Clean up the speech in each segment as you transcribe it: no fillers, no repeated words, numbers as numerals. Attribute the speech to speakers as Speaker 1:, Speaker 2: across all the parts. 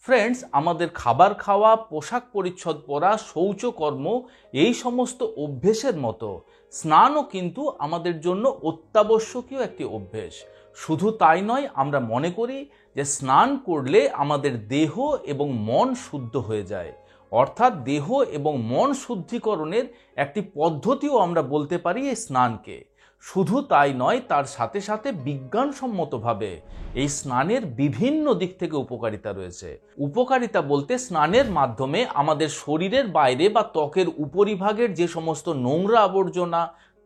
Speaker 1: Friends, আমাদের খাবার খাওয়া, পোশাক পরিচ্ছদ পরা, শৌচকর্ম এই সমস্ত অভ্যেসের মতো স্নানও কিন্তু আমাদের জন্য অত্যাবশ্যকীয় একটি অভ্যেস। শুধু তাই নয়, আমরা মনে করি যে স্নান করলে আমাদের দেহ এবং মন শুদ্ধ হয়ে যায়। অর্থাৎ দেহ এবং মন শুদ্ধিকরণের একটি পদ্ধতিও আমরা বলতে পারি এই স্নানকে। শুধু তাই নয়, তার সাথে সাথে বিজ্ঞানসম্মতভাবে এই স্নানের বিভিন্ন দিক থেকে উপকারিতা রয়েছে। উপকারিতা বলতে স্নানের মাধ্যমে আমাদের শরীরের বাইরে বা ত্বকের উপরিভাগের যে সমস্ত নোংরা আবর্জনা,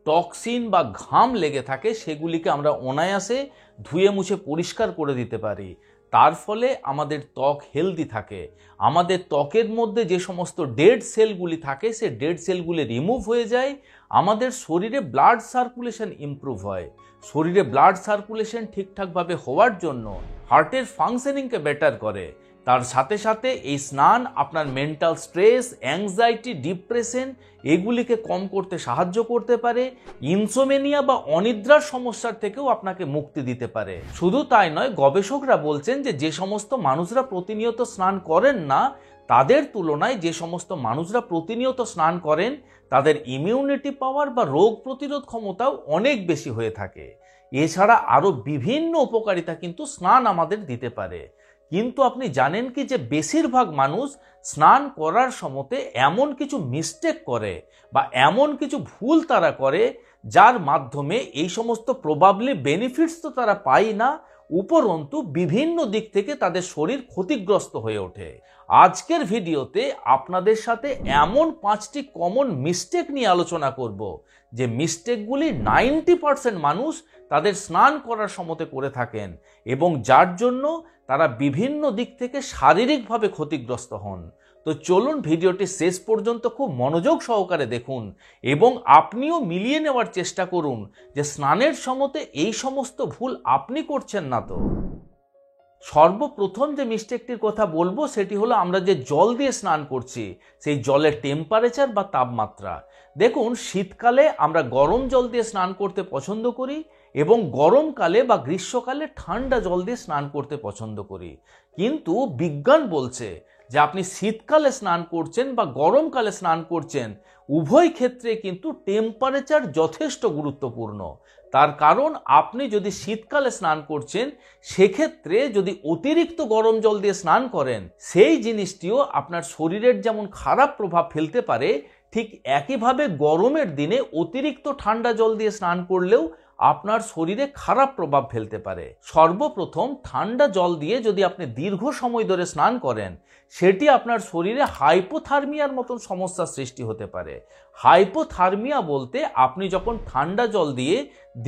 Speaker 1: টক্সিন বা ঘাম লেগে থাকে সেগুলিকে আমরা অনায়াসে ধুয়ে মুছে পরিষ্কার করে দিতে পারি। তার ফলে আমাদের ত্বক হেলদি থাকে। আমাদের ত্বকের মধ্যে যে সমস্ত ডেড সেলগুলি থাকে সে ডেড সেলগুলি রিমুভ হয়ে যায়। আমাদের শরীরে ব্লাড সার্কুলেশন ইমপ্রুভ হয়। শরীরে ব্লাড সার্কুলেশন ঠিকঠাকভাবে হওয়ার জন্য হার্টের ফাংশনিংকে বেটার করে। তার সাথে সাথে এই স্নান আপনার মেন্টাল স্ট্রেস, অ্যাংজাইটি, ডিপ্রেশন এগুলিকে কম করতে সাহায্য করতে পারে। ইনসোমেনিয়া বা অনিদ্রার সমস্যার থেকেও আপনাকে মুক্তি দিতে পারে। শুধু তাই নয়, গবেষকরা বলছেন যে সমস্ত মানুষরা প্রতিনিয়ত স্নান করেন না, তাদের তুলনায় যে সমস্ত মানুষরা প্রতিনিয়ত স্নান করেন তাদের ইমিউনিটি পাওয়ার বা রোগ প্রতিরোধ ক্ষমতাও অনেক বেশি হয়ে থাকে। এছাড়া আরও বিভিন্ন উপকারিতা কিন্তু স্নান আমাদের দিতে পারে। কিন্তু আপনি জানেন কি যে বেশিরভাগ মানুষ স্নান করার সময়তে এমন কিছু মিস্টেক করে বা এমন কিছু ভুল তারা করে যার মাধ্যমে এই সমস্ত প্রবাবলি বেনিফিটস তো তারা পায় না, উপরন্তু বিভিন্ন দিক থেকে তাদের শরীর ক্ষতিগ্রস্ত হয়ে ওঠে। আজকের ভিডিওতে আপনাদের সাথে এমন 5টি কমন মিস্টেক নিয়ে আলোচনা করব যে মিস্টেকগুলি 90% মানুষ তাদের স্নান করার সময়তে করে থাকেন এবং যার জন্য তারা বিভিন্ন দিক থেকে শারীরিকভাবে ক্ষতিগ্রস্ত হন। তো চলুন ভিডিওটি শেষ পর্যন্ত খুব মনোযোগ সহকারে দেখুন এবং আপনিও মিলিয়ে নেওয়ার চেষ্টা করুন যে স্নানের সময়তে এই সমস্ত ভুল আপনি করছেন না তো। সর্বপ্রথম যে মিস্টেকটির কথা বলবো সেটি হলো আমরা যে জল দিয়ে স্নান করছি সেই জলের টেম্পারেচার বা তাপমাত্রা। দেখুন, শীতকালে আমরা গরম জল দিয়ে স্নান করতে পছন্দ করি এবং গরমকালে বা গ্রীষ্মকালে ঠান্ডা জল দিয়ে স্নান করতে পছন্দ করি। কিন্তু বিজ্ঞান বলছে যে আপনি শীতকালে স্নান করছেন বা গরমকালে স্নান করছেন, উভয় ক্ষেত্রে কিন্তু টেম্পারেচার যথেষ্ট গুরুত্বপূর্ণ। তার কারণ আপনি যদি শীতকালে স্নান করছেন সেক্ষেত্রে যদি অতিরিক্ত গরম জল দিয়ে স্নান করেন সেই জিনিসটিও আপনার শরীরের যেমন খারাপ প্রভাব ফেলতে পারে, ঠিক একইভাবে গরমের দিনে অতিরিক্ত ঠান্ডা জল দিয়ে স্নান করলেও আপনার শরীরে খারাপ প্রভাব ফেলতে পারে। সর্বপ্রথম, ঠান্ডা জল দিয়ে যদি আপনি দীর্ঘ সময় ধরে স্নান করেন সেটি আপনার শরীরে হাইপোথার্মিয়ার মতন সমস্যার সৃষ্টি হতে পারে। হাইপোথার্মিয়া বলতে আপনি যখন ঠান্ডা জল দিয়ে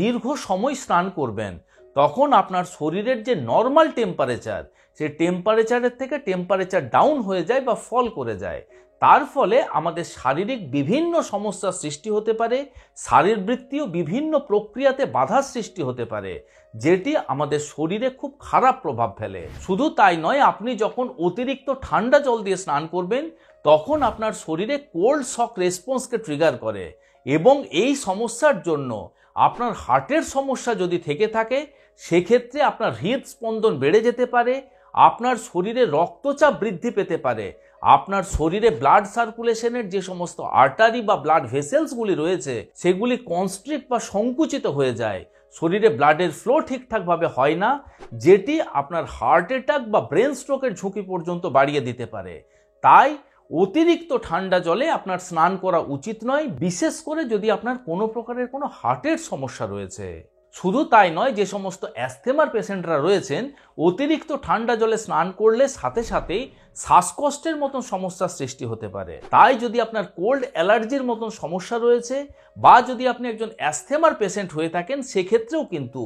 Speaker 1: দীর্ঘ সময় স্নান করবেন তখন আপনার শরীরের যে নর্মাল টেম্পারেচার সেই টেম্পারেচারের থেকে টেম্পারেচার ডাউন হয়ে যায় বা ফল করে যায়। তার ফলে আমাদের শারীরিক বিভিন্ন সমস্যার সৃষ্টি হতে পারে, শারীরবৃত্তীয় বিভিন্ন প্রক্রিয়াতে বাধার সৃষ্টি হতে পারে, যেটি আমাদের শরীরে খুব খারাপ প্রভাব ফেলে। শুধু তাই নয়, আপনি যখন অতিরিক্ত ঠান্ডা জল দিয়ে স্নান করবেন তখন আপনার শরীরে কোল্ড শক রেসপন্সকে ট্রিগার করে এবং এই সমস্যার জন্য আপনার হার্টের সমস্যা যদি থেকে থাকে সেক্ষেত্রে আপনার হৃদস্পন্দন বেড়ে যেতে পারে, আপনার শরীরে রক্তচাপ বৃদ্ধি পেতে পারে, আপনার শরীরে ব্লাড সার্কুলেশনের যে সমস্ত আর্টারি বা ব্লাড ভেসেলসগুলি রয়েছে সেগুলি কনস্ট্রিক্ট বা সংকুচিত হয়ে যায়, শরীরে ব্লাডের ফ্লো ঠিকঠাকভাবে হয় না, যেটি আপনার হার্ট অ্যাটাক বা ব্রেন স্ট্রোকের ঝুঁকি পর্যন্ত বাড়িয়ে দিতে পারে। তাই অতিরিক্ত ঠান্ডা জলে আপনার স্নান করা উচিত নয়, বিশেষ করে যদি আপনার কোনো প্রকারের কোনো হার্টের সমস্যা রয়েছে। শুধু তাই নয়, যে সমস্ত অ্যাস্থেমার পেশেন্টরা রয়েছেন অতিরিক্ত ঠান্ডা জলে স্নান করলে সাথে সাথেই শ্বাসকষ্টের মতন সমস্যার সৃষ্টি হতে পারে। তাই যদি আপনার কোল্ড অ্যালার্জির মতন সমস্যা রয়েছে বা যদি আপনি একজন অ্যাস্থেমার পেশেন্ট হয়ে থাকেন সেক্ষেত্রেও কিন্তু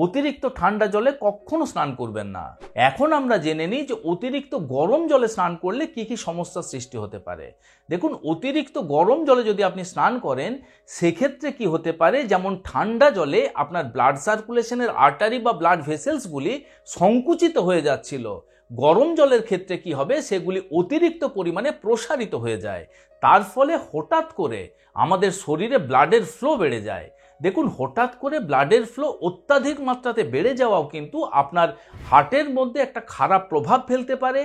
Speaker 1: অতিরিক্ত ঠান্ডা জলে কখনো স্নান করবেন না। এখন আমরা জেনে নিই যে অতিরিক্ত গরম জলে স্নান করলে কি কি সমস্যার সৃষ্টি হতে পারে। দেখুন, অতিরিক্ত গরম জলে যদি আপনি স্নান করেন সেক্ষেত্রে কি হতে পারে, যেমন ঠান্ডা জলে আপনার ব্লাড সার্কুলেশনের আর্টারি বা ব্লাড ভেসেলসগুলি সংকুচিত হয়ে যাচ্ছিল, গরম জলের ক্ষেত্রে কি হবে, সেগুলি অতিরিক্ত পরিমাণে প্রসারিত হয়ে যায়। তার ফলে হঠাৎ করে আমাদের শরীরে ব্লাডের ফ্লো বেড়ে যায়। দেখুন, হঠাৎ করে ব্লাডের ফ্লো অত্যাধিক মাত্রাতে বেড়ে যাওয়াও কিন্তু আপনার হার্টের মধ্যে একটা খারাপ প্রভাব ফেলতে পারে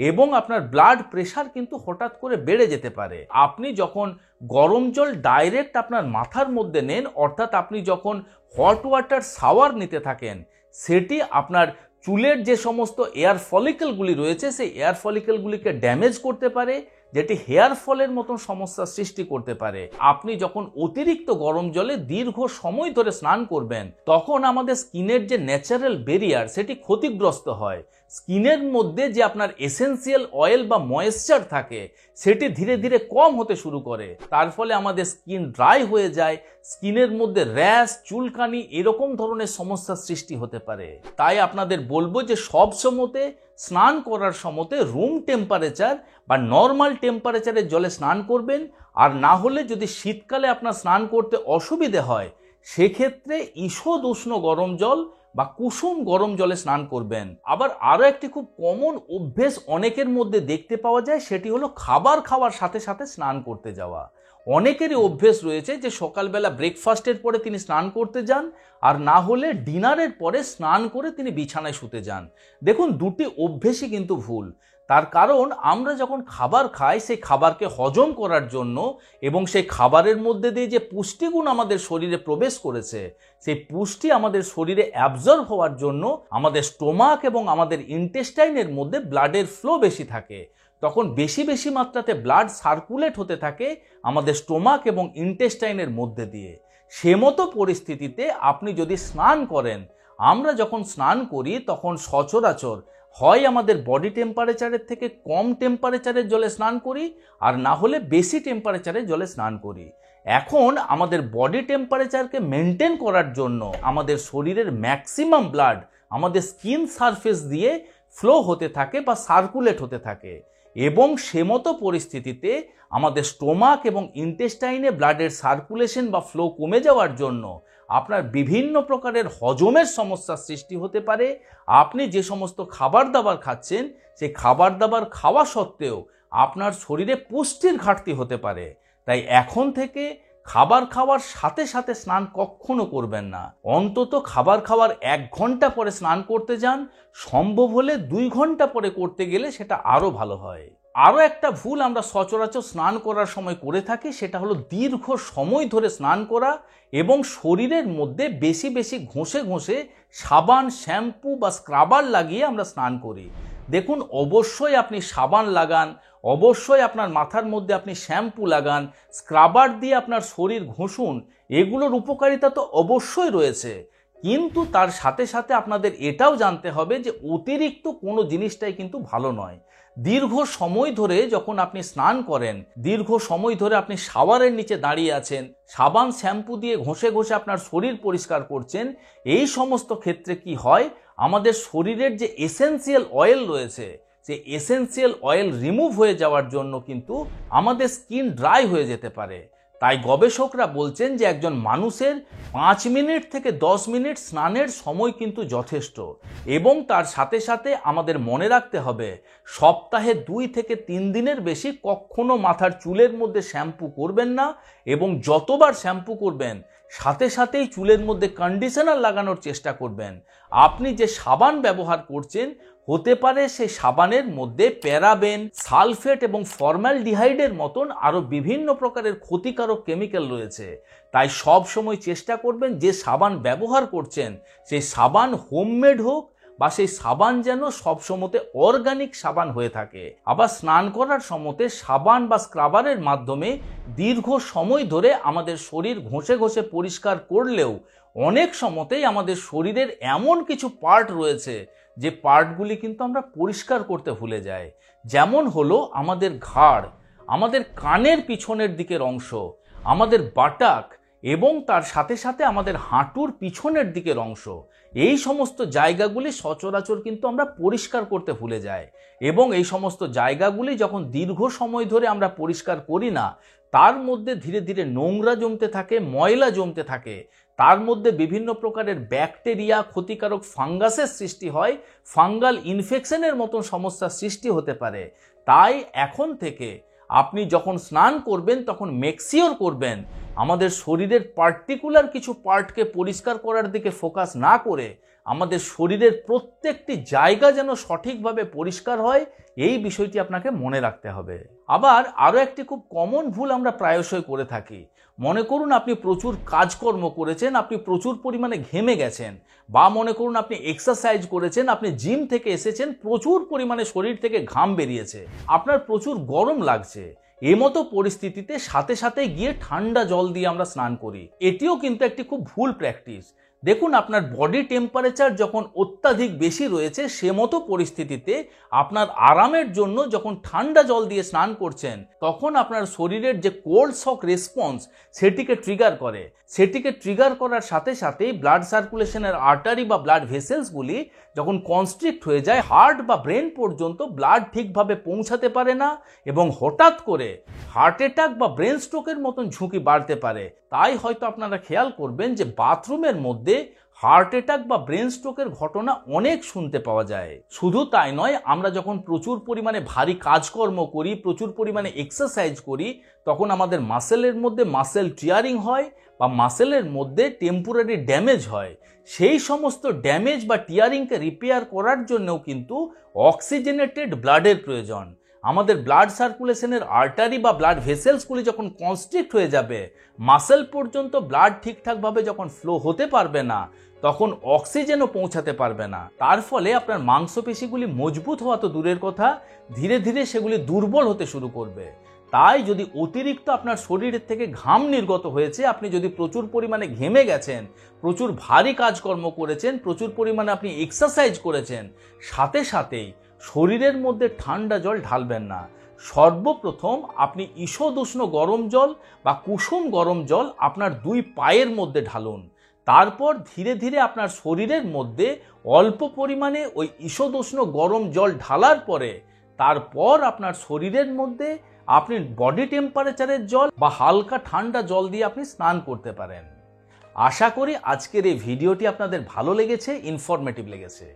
Speaker 1: এবং আপনার ব্লাড প্রেশার কিন্তু হঠাৎ করে বেড়ে যেতে পারে। আপনি যখন গরম জল ডাইরেক্ট আপনার মাথার মধ্যে নেন, অর্থাৎ আপনি যখন হট ওয়াটার শাওয়ার নিতে থাকেন, সেটি আপনার চুলের যে সমস্ত এয়ার ফলিকেলগুলি রয়েছে সেই এয়ার ফলিকেলগুলিকে ড্যামেজ করতে পারে, যেটি হেয়ার ফলের মতন সমস্যার সৃষ্টি করতে পারে। আপনি যখন অতিরিক্ত গরম জলে দীর্ঘ সময় ধরে স্নান করবেন, তখন আমাদের স্কিনের যে ন্যাচারাল ব্যারিয়ার সেটি ক্ষতিগ্রস্ত হয়। স্কিনের মধ্যে যে আপনার এসেন্সিয়াল অয়েল বা ময়েশ্চার থাকে সেটি ধীরে ধীরে কম হতে শুরু করে। তার ফলে আমাদের স্কিন ড্রাই হয়ে যায়, স্কিনের মধ্যে র্যাশ, চুলকানি এরকম ধরনের সমস্যার সৃষ্টি হতে পারে। তাই আপনাদের বলবো যে সব সময়তে স্নান করার সময়তে রুম টেম্পারেচার বা নর্মাল টেম্পারেচারের জলে স্নান করবেন। আর না হলে যদি শীতকালে আপনার স্নান করতে অসুবিধে হয়, সেক্ষেত্রে ঈষৎ উষ্ণ গরম জল বা কুসুম গরম জলে স্নান করবেন। আবার আরও একটি খুব কমন অভ্যেস অনেকের মধ্যে দেখতে পাওয়া যায়, সেটি হলো খাবার খাওয়ার সাথে সাথে স্নান করতে যাওয়া। অনেকেরই অভ্যেস রয়েছে যে সকালবেলা ব্রেকফাস্টের পরে তিনি স্নান করতে যান, আর না হলে ডিনারের পরে স্নান করে তিনি বিছানায় শুতে যান। দেখুন, দুটি অভ্যেসই কিন্তু ভুল। তার কারণ আমরা যখন খাবার খাই, সেই খাবারকে হজম করার জন্য এবং সেই খাবারের মধ্যে দিয়ে যে পুষ্টিগুণ আমাদের শরীরে প্রবেশ করেছে, সেই পুষ্টি আমাদের শরীরে অ্যাবজর্ব হওয়ার জন্য আমাদের স্টোমাক এবং আমাদের ইন্টেস্টাইনের মধ্যে ব্লাডের ফ্লো বেশি থাকে। তখন বেশি বেশি মাত্রাতে ব্লাড সার্কুলেট হতে থাকে আমাদের স্টোমাক এবং ইন্টেস্টাইনের মধ্যে দিয়ে। সে মতো পরিস্থিতিতে আপনি যদি স্নান করেন, আমরা যখন স্নান করি তখন সচরাচর হয় আমাদের বডি টেম্পারেচারের থেকে কম টেম্পারেচারের জলে স্নান করি, আর না হলে বেশি টেম্পারেচারের জলে স্নান করি। এখন আমাদের বডি টেম্পারেচারকে মেনটেন করার জন্য আমাদের শরীরের ম্যাক্সিমাম ব্লাড আমাদের স্কিন সারফেস দিয়ে ফ্লো হতে থাকে বা সার্কুলেট হতে থাকে, এবং সে মতো পরিস্থিতিতে আমাদের স্টোমাক এবং ইন্টেস্টাইনে ব্লাডের সার্কুলেশন বা ফ্লো কমে যাওয়ার জন্য আপনার বিভিন্ন প্রকারের হজমের সমস্যার সৃষ্টি হতে পারে। আপনি যে সমস্ত খাবার দাবার খাচ্ছেন, সেই খাবার দাবার খাওয়া সত্ত্বেও আপনার শরীরে পুষ্টির ঘাটতি হতে পারে। তাই এখন থেকে খাবার খাওয়ার সাথে সাথে স্নান কখনো করবেন না। অন্তত খাবার খাওয়ার 1 ঘন্টা পরে স্নান করতে যান, সম্ভব হলে 2 ঘন্টা পরে করতে গেলে সেটা আরও ভালো হয়। আরও একটা ভুল আমরা সচরাচর স্নান করার সময় করে থাকি, সেটা হলো দীর্ঘ সময় ধরে স্নান করা এবং শরীরের মধ্যে বেশি বেশি ঘষে ঘষে সাবান, শ্যাম্পু বা স্ক্রাবার লাগিয়ে আমরা স্নান করি। দেখুন, অবশ্যই আপনি সাবান লাগান, অবশ্যই আপনার মাথার মধ্যে আপনি শ্যাম্পু লাগান, স্ক্রাবার দিয়ে আপনার শরীর ঘষুন, এগুলোর উপকারিতা তো অবশ্যই রয়েছে। কিন্তু তার সাথে সাথে আপনাদের এটাও জানতে হবে যে অতিরিক্ত কোনো জিনিসটাই কিন্তু ভালো নয়। দীর্ঘ সময় ধরে যখন আপনি স্নান করেন, দীর্ঘ সময় ধরে আপনি শাওয়ারের নিচে দাঁড়িয়ে আছেন, সাবান শ্যাম্পু দিয়ে ঘষে ঘষে আপনার শরীর পরিষ্কার করছেন, এই সমস্ত ক্ষেত্রে কি হয়, আমাদের শরীরের যে এসেন্সিয়াল অয়েল রয়েছে, সেই এসেন্সিয়াল অয়েল রিমুভ হয়ে যাওয়ার জন্য কিন্তু আমাদের স্কিন ড্রাই হয়ে যেতে পারে। তাই গবেষকরা বলছেন যে একজন মানুষের 5 মিনিট থেকে 10 মিনিট স্নানের সময় কিন্তু যথেষ্ট। এবং তার সাথে সাথে আমাদের মনে রাখতে হবে, সপ্তাহে 2 থেকে 3 দিনের বেশি কখনো মাথার চুলের মধ্যে শ্যাম্পু করবেন না, এবং যতবার শ্যাম্পু করবেন সাথে সাথেই চুলের মধ্যে কন্ডিশনার লাগানোর চেষ্টা করবেন। আপনি যে সাবান ব্যবহার করছেন, হতে পারে সেই সাবানের মধ্যে প্যারাবেন, সালফেট এবং ফর্মালডিহাইডের মতন আরও বিভিন্ন প্রকারের ক্ষতিকারক কেমিক্যাল রয়েছে। তাই সব সময় চেষ্টা করবেন যে সাবান ব্যবহার করছেন সেই সাবান হোমমেড হোক, বা সেই সাবান যেন সবসময়তে অর্গানিক সাবান হয়ে থাকে। আবার স্নান করার সময়তে সাবান বা স্ক্রাবারের মাধ্যমে দীর্ঘ সময় ধরে আমাদের শরীর ঘষে ঘষে পরিষ্কার করলেও অনেক সময়তেই আমাদের শরীরের এমন কিছু পার্ট রয়েছে যে পার্টগুলি কিন্তু আমরা পরিষ্কার করতে ভুলে যাই। যেমন হলো আমাদের ঘাড়, আমাদের কানের পিছনের দিকের অংশ, আমাদের বাটাক এবং তার সাথে সাথে আমাদের হাঁটুর পিছনের দিকের অংশ। এই সমস্ত জায়গাগুলি সচরাচর কিন্তু আমরা পরিষ্কার করতে ভুলে যাই, এবং এই সমস্ত জায়গাগুলি যখন দীর্ঘ সময় ধরে আমরা পরিষ্কার করি না, তার মধ্যে ধীরে ধীরে নোংরা জমতে থাকে, ময়লা জমতে থাকে, তার মধ্যে বিভিন্ন প্রকারের ব্যাকটেরিয়া, ক্ষতিকারক ফাঙ্গাসের সৃষ্টি হয়, ফাঙ্গাল ইনফেকশনের মতন সমস্যার সৃষ্টি হতে পারে। তাই এখন থেকে আপনি যখন স্নান করবেন তখন মেকশিওর করবেন আমাদের শরীরের পার্টিকুলার কিছু পার্টকে পরিষ্কার করার দিকে ফোকাস না করে আমাদের শরীরের প্রত্যেকটি জায়গা যেন সঠিকভাবে পরিষ্কার হয়, এই বিষয়টি আপনাকে মনে রাখতে হবে। আবার আরও একটি খুব কমন ভুল আমরা প্রায়শই করে থাকি। মনে করুন আপনি প্রচুর কাজকর্ম করেছেন, আপনি প্রচুর পরিমাণে ঘেমে গেছেন, বা মনে করুন আপনি এক্সারসাইজ করেছেন, আপনি জিম থেকে এসেছেন, প্রচুর পরিমাণে শরীর থেকে ঘাম বেরিয়েছে, আপনার প্রচুর গরম লাগছে। এমতো পরিস্থিতিতে সাথে সাথে গিয়ে ঠান্ডা জল দিয়ে আমরা স্নান করি। এটিও কিন্তু একটি খুব ভুল প্র্যাকটিস। দেখুন, আপনার বডি টেম্পারেচার যখন অত্যাধিক বেশি রয়েছে, সে মতো পরিস্থিতিতে আপনার আরামের জন্য যখন ঠান্ডা জল দিয়ে স্নান করছেন, তখন আপনার শরীরের যে কোল্ড শক রেসপন্স সেটিকে ট্রিগার করে। সেটিকে ট্রিগার করার সাথে সাথেই ব্লাড সার্কুলেশনের আর্টারি বা ব্লাড ভেসেলসগুলি যখন কনস্ট্রিক্ট হয়ে যায়, হার্ট বা ব্রেন পর্যন্ত ব্লাড ঠিকভাবে পৌঁছাতে পারে না, এবং হঠাৎ করে হার্ট অ্যাটাক বা ব্রেন স্ট্রোকের মতন ঝুঁকি বাড়তে পারে। তাই হয়তো আপনারা খেয়াল করবেন যে বাথরুমের মধ্যে হার্ট অ্যাটাক বা ব্রেন স্ট্রোকের ঘটনা অনেক শুনতে পাওয়া যায়। শুধু তাই নয়, আমরা যখন প্রচুর পরিমাণে ভারী কাজকর্ম করি, প্রচুর পরিমাণে এক্সারসাইজ করি, তখন আমাদের মাসেলের মধ্যে মাসেল টিয়ারিং হয় বা মাসেলের মধ্যে টেম্পোরারি ড্যামেজ হয়। সেই সমস্ত ড্যামেজ বা টিয়ারিংকে রিপেয়ার করার জন্যও কিন্তু অক্সিজেনেটেড ব্লাডের প্রয়োজন। আমাদের ব্লাড সার্কুলেশনের আর্টারি বা ব্লাড ভেসেলসগুলি যখন কনস্ট্রিক্ট হয়ে যাবে, মাসেল পর্যন্ত ব্লাড ঠিকঠাকভাবে যখন ফ্লো হতে পারবে না, তখন অক্সিজেনও পৌঁছাতে পারবে না। তার ফলে আপনার মাংসপেশিগুলি মজবুত হওয়া তো দূরের কথা, ধীরে ধীরে সেগুলি দুর্বল হতে শুরু করবে। তাই যদি অতিরিক্ত আপনার শরীরের থেকে ঘাম নির্গত হয়েছে, আপনি যদি প্রচুর পরিমাণে ঘেমে গেছেন, প্রচুর ভারী কাজকর্ম করেছেন, প্রচুর পরিমাণে আপনি এক্সারসাইজ করেছেন, সাথে সাথেই শরীরের মধ্যে ঠান্ডা জল ঢালবেন না। সর্বপ্রথম আপনি ঈষদুষ্ণ গরম জল বা কুসুম গরম জল আপনার দুই পায়ের মধ্যে ঢালুন। তারপর ধীরে ধীরে আপনার শরীরের মধ্যে অল্প পরিমাণে ওই ঈষদুষ্ণ গরম জল ঢালার পরে, তারপর আপনার শরীরের মধ্যে আপনি বডি টেম্পারেচারের জল বা হালকা ঠান্ডা জল দিয়ে আপনি স্নান করতে পারেন। আশা করি আজকের এই ভিডিওটি আপনাদের ভালো লেগেছে, ইনফরমেটিভ লেগেছে।